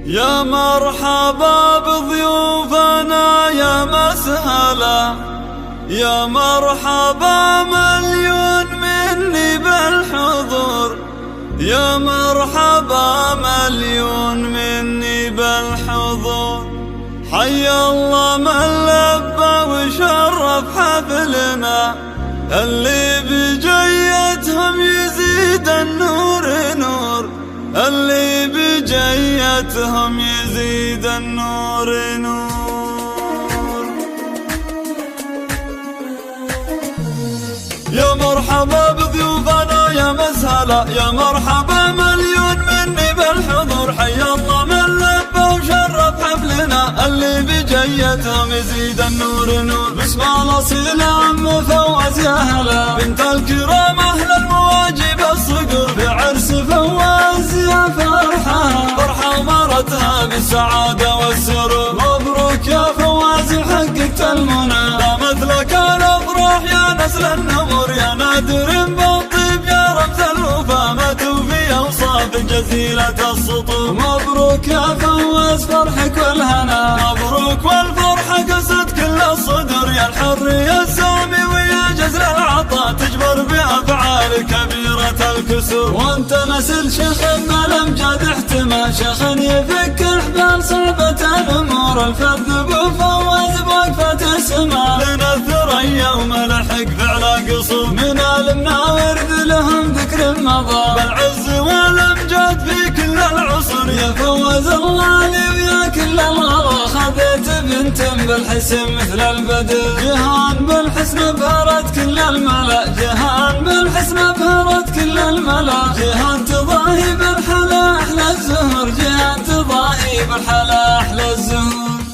يا مرحبا بضيوفنا يا مسهلا، يا مرحبا مليون مني بالحضور، يا مرحبا مليون مني بالحضور. حي الله من لبى وشرف حفلنا، اللي بجيتهم يزيد النور نور، اللي بجيتهم يزيد النور نور. يا مرحبا بضيوفنا يا مسهلا، يا مرحبا مليون مني بالحضور. حي الله من لبى وشرف حفلنا، اللي بجيتهم يزيد النور نور. باسم الاصيل عم فواز يا هلا، بنت الكرام اهل المواجب الصقور. بعرس فواز يا فرحة، فرحة مرتها بالسعادة والسرور. مبروك يا فواز حققت المنى، لا مثلك الافراح يا نسل النمور. يا نادر بالطيب يا رمز الوفا، ما توفي اوصاف جزيلة السطور. مبروك يا فواز فرحك والهنا، مبروك والفرحة قصد كل الصدور. يا الحر يا السامي ويا جزل العطاء، تجبر بافعال كبيرة الكسور. وانت نسل شيخ ما الامجاد احتمى، شيخ يفك الحبال صعبة الامور. الفذ بفواز بوقفة السما، لنا الثريا وملحق فعل قصور. من المناور لهم ذكر مضى، بالعز والامجاد في كل العصور. يا فواز الله لي ويا كل الغلا، خذيت بنت بالحسن مثل البدر. جهان بالحسن بهرت كل الملا، جهان بالحسن بهرت كل الملا. جهان تضاهي بالحلا احلى الزهور، جهان تضاهي بالحلا احلى الزهور.